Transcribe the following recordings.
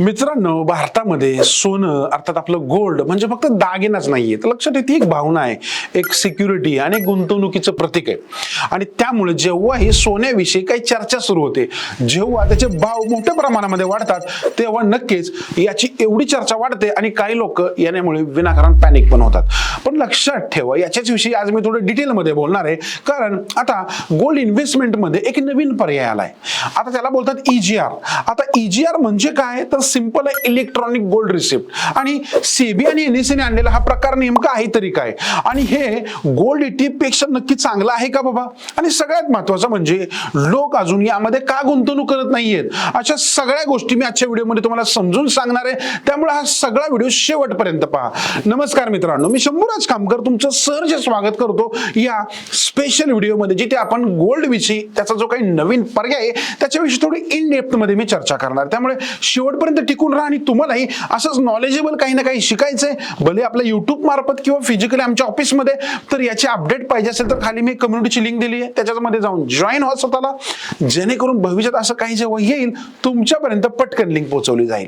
मित्रांनो, भारतामध्ये सोनं अर्थात आपलं गोल्ड म्हणजे फक्त दागिनाच नाहीये, तर लक्षात येते एक भावना आहे, एक सिक्युरिटी आणि गुंतवणुकीचं प्रतीक आहे. आणि त्यामुळे जेव्हा ही सोन्याविषयी काही चर्चा सुरू होते, जेव्हा त्याचे भाव मोठ्या प्रमाणामध्ये वाढतात, तेव्हा नक्कीच याची एवढी चर्चा वाढते आणि काही लोक यामुळे विनाकारण पॅनिक पण होतात. पण लक्षात ठेवा, याच्याच विषयी आज मी थोडं डिटेलमध्ये बोलणार आहे, कारण आता गोल्ड इन्व्हेस्टमेंटमध्ये एक नवीन पर्याय आलाय. आता त्याला बोलतात EGR. आता EGR म्हणजे काय, तर सिंपल आहे, इलेक्ट्रॉनिक गोल्ड रिसिप्ट. आणि सेबी आणि NSE ने आणलेला हा प्रकार नेमका आहे तरी काय, आणि हे गोल्ड ETF पेक्षा नक्की चांगला आहे का बाबा. आणि सगळ्यात महत्त्वाचं म्हणजे लोक अजून यामध्ये का गुंतवणूक करत नाहीयेत, अशा सगळ्या गोष्टी मी आजच्या व्हिडिओमध्ये तुम्हाला समजून सांगणार आहे. त्यामुळे हा सगळा व्हिडिओ शेवटपर्यंत पहा. नमस्कार मित्रांनो, मी शंभूराज कामकर तुमचं सहर्ष स्वागत करतो या स्पेशल व्हिडिओमध्ये, जिथे आपण गोल्ड विषयी, त्याचा जो काही नवीन पर्याय आहे त्याच्याविषयी थोडी इन डेप्थ मध्ये मी चर्चा करणार. त्यामुळे शेवटपर्यंत टिकून राहा आणि तुम्हालाही असंच नॉलेजेबल काही ना काही शिकायचंय, भले आपल्या युट्यूब मार्फत किंवा फिजिकली आमच्या ऑफिसमध्ये. तर याची अपडेट पाहिजे असेल तर खाली मी कम्युनिटीची लिंक दिली आहे, त्याच्यामध्ये जाऊन जॉईन व्हा स्वतःला, जेणेकरून भविष्यात असं काही जेव्हा येईल तुमच्यापर्यंत पटकन लिंक पोहोचवली जाईल.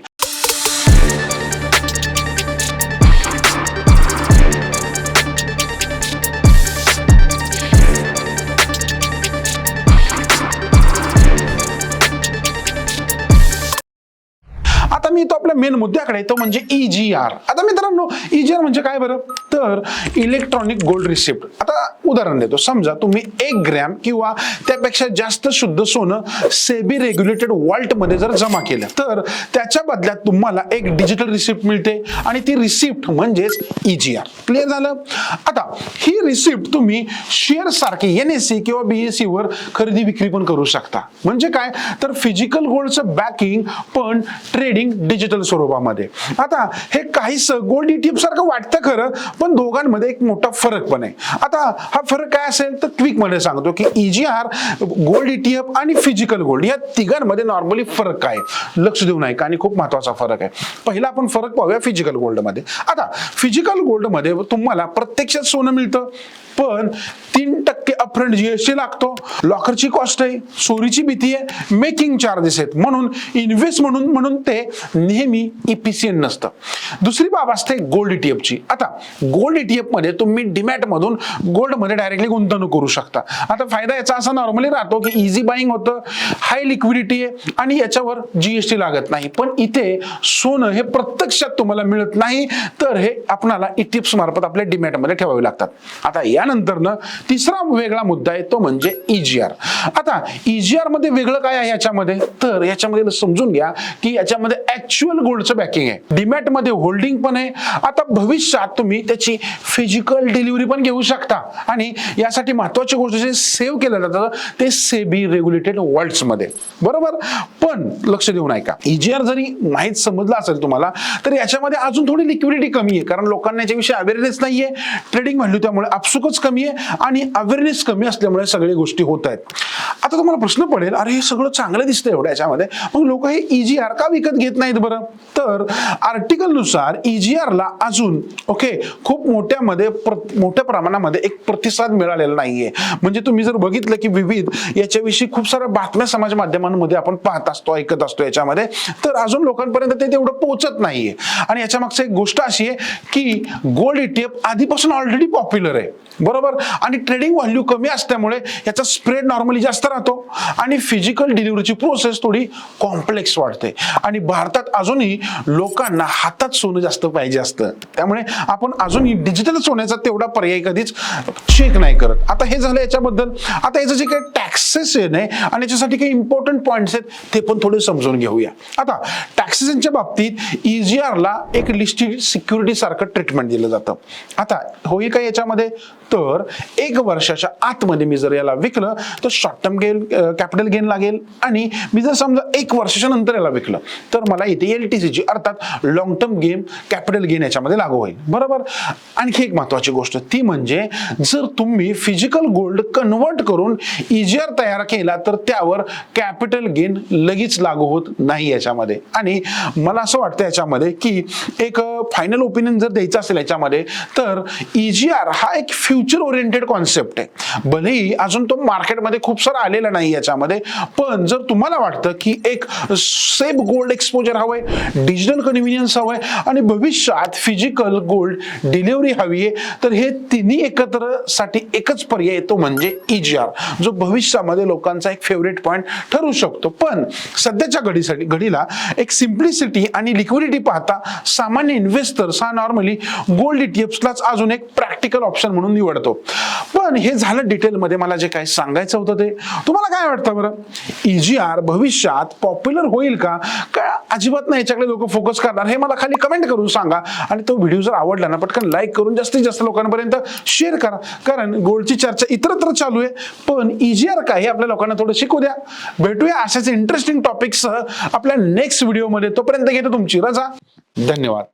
आता मी तो आपल्या मेन मुद्द्याकडे, तो म्हणजे EGR. आता मित्रांनो, EGR म्हणजे काय बरं, तर इलेक्ट्रॉनिक गोल्ड रिसिप्ट. आता उदाहरण देतो, समजा तुम्ही 1 ग्रॅम किंवा त्यापेक्षा जास्त शुद्ध सोनं सेबी रेग्युलेटेड वॉल्ट मध्ये जर जमा केलं, तर त्याच्या बदल्यात तुम्हाला एक डिजिटल रिसिप्ट मिळते, आणि ती रिसिप्ट म्हणजेच EGR. क्लिअर झालं. आता ही रिसिप्ट तुम्ही शेअर सारखी NSE किंवा BSE वर खरेदी विक्री पण करू शकता. म्हणजे काय, तर फिजिकल गोल्डचं बॅकिंग पण ट्रेडिंग डिजिटल स्वरूपामध्ये. आता हे काहीच गोल्ड ETF सारखं वाटतं खरं, पण दोघांमध्ये एक मोठा फरक पण आहे. आता हा फरक काय असेल, तर क्विक मध्ये सांगतो की EGR, गोल्ड ETF आणि फिजिकल गोल्ड या तिघांमध्ये नॉर्मली फरक काय, लक्ष देऊ नये, आणि खूप महत्वाचा फरक आहे. पहिला आपण फरक पाहूया फिजिकल गोल्ड मध्ये. आता फिजिकल गोल्ड मध्ये तुम्हाला प्रत्यक्षात सोनं मिळतं, पण 3% अपफ्रंट GST लागतो, लॉकरची कॉस्ट आहे, चोरीची भीती आहे, मेकिंग चार्जेस आहेत, म्हणून इन्व्हेस्ट म्हणून ते नेहमी EPCN नसतं. दुसरी बाब असते गोल्ड ETF ची. आता गोल्ड ETF मध्ये तुम्ही डीमॅट मधून गोल्ड मध्ये डायरेक्टली गुंतवणूक करू शकता. आता फायदा याचा असा नॉर्मली राहतो की इझी बाईंग होतं, हाय लिक्विडिटी आहे, आणि याच्यावर GST लागत नाही. पण इथे सोनं हे प्रत्यक्षात तुम्हाला मिळत नाही, तर हे आपल्याला ETFs मार्फत आपल्या डीमॅट मध्ये ठेवावे लागतात. आता यानंतर तिसरा वेगळा मुद्दा आहे, तो म्हणजे EGR. आता EGR मध्ये वेगळं काय आहे याच्यामध्ये, तर याच्यामध्ये समजून घ्या की याच्यामध्ये ऍक्च्युअल गोल्डचं बॅकिंग आहे, डीमॅट मध्ये होल्डिंग पण आहे. आता भविष्यात तुम्ही त्याची फिजिकल डिलिव्हरी पण घेऊ शकता, आणि यासाठी महत्वाची गोष्ट जे सेव्ह केलं जातं ते सेबी रेग्युलेटेड वॉल्ट्स मध्ये, बरोबर. पण लक्ष देऊ नये का, EGR जरी नाहीच समजलं असेल तुम्हाला, तर याच्यामध्ये अजून थोडी लिक्विडिटी कमी आहे, कारण लोकांना याच्याविषयी अवेअरनेस नाहीये. ट्रेडिंग व्हॅल्यू त्यामुळे आपसुकच कमी आहे, आणि अवेअरनेस कमी असल्यामुळे सगळ्या गोष्टी होत आहेत. आता तुम्हाला प्रश्न पडेल, अरे हे सगळं चांगलं दिसतं एवढं याच्यामध्ये, मग लोक हे EGR का विकत घेत नाहीत बरं. तर आर्टिकल नुसार EGR ला अजून खूप मोठ्या प्रमाणामध्ये एक प्रतिसाद मिळालेला नाहीये. म्हणजे तुम्ही जर बघितलं की विविध याच्याविषयी खूप साऱ्या बातम्या समाज माध्यमांमध्ये आपण पाहत असतो, ऐकत असतो याच्यामध्ये, तर अजून लोकांपर्यंत ते तेवढं पोहोचत नाहीये. आणि याच्या मागचं एक गोष्ट अशी आहे की गोल्ड ETF आधीपासून ऑलरेडी पॉप्युलर आहे, बरोबर, आणि ट्रेडिंग व्हॅल्यू कमी असल्यामुळे याचा स्प्रेड नॉर्मली जास्त राहतो, आणि फिजिकल डिलिव्हरीची प्रोसेस थोडी कॉम्प्लेक्स वाटते. आणि भारतात अजूनही लोकांना हातात सोनं जास्त पाहिजे असतं, त्यामुळे आपण अजूनही डिजिटल सोन्याचा तेवढा पर्याय कधीच चेक नाही करत. आता हे झालं याच्याबद्दल. आता याचं जे काही टॅक्सेस आहे आणि याच्यासाठी काही इम्पॉर्टंट पॉइंट्स आहेत ते पण थोडे समजून घेऊया. आता टॅक्सेसच्या बाबतीत EGR ला एक लिस्टेड सिक्युरिटी सारखं ट्रीटमेंट दिलं जातं. आता होईल काय याच्यामध्ये, तर 1 वर्षाच्या आतमध्ये मी जर याला विकलं तर short term gain, capital gain लागेल, आणि मी जर समजा 1 वर्षाच्या नंतर याला विकलं तर मला इथे LTC अर्थात long term gain, capital gain याच्यामध्ये लागू होईल, बरोबर. आणखी एक महत्वाची गोष्ट ती म्हणजे जर तुम्ही फिजिकल गोल्ड कन्वर्ट करून EGR तयार केला तर त्यावर कॅपिटल गेन लगेच लागू होत नाही याच्यामध्ये. आणि मला असं वाटतं याच्यामध्ये की एक फायनल ओपिनियन जर द्यायचं असेल याच्यामध्ये, तर EGR हा एक फ्युचर ओरिएंटेड कॉन्सेप्ट आहे. भलेही अजून तो मार्केटमध्ये खूप सारा आलेला नाही याच्यामध्ये, पण जर तुम्हाला वाटतं की एक सेफ गोल्ड एक्सपोजर हवंय, डिजिटल कन्व्हिनियन्स हवंय आणि भविष्यात फिजिकल गोल्ड डिलिव्हरी हवी आहे, तर हे तिन्ही एकत्र साठी एकच पर्याय येतो म्हणजे EGR, जो भविष्यामध्ये लोकांचा एक फेवरेट पॉइंट ठरू शकतो. पण सध्याच्या घडीला एक सिम्प्लिसिटी आणि लिक्विडिटी पाहता सामान्य इन्व्हेस्टर्स हा नॉर्मली गोल्ड ETFलाच अजून एक प्रॅक्टिकल ऑप्शन म्हणून निवडतो. पण हे झालं डिटेलमध्ये मला जे काय सांगायचं होतं ते. तुम्हाला काय वाटतं बरं, EGR भविष्यात पॉप्युलर होईल का अजिबात नाही याच्याकडे लोक फोकस करणार, हे मला खाली कमेंट करून सांगा. आणि तो व्हिडिओ जर आवडला ना, पटकन लाईक करून जास्तीत जास्त लोकांपर्यंत शेअर करा, कारण गोल्डची चर्चा इतरत्र चालू आहे, पण EGR काय हे आपल्या लोकांना थोडं शिकू द्या. भेटूया अशाच इंटरेस्टिंग टॉपिकसह आपल्या नेक्स्ट व्हिडिओमध्ये. तोपर्यंत घेतो तुमची रजा. धन्यवाद.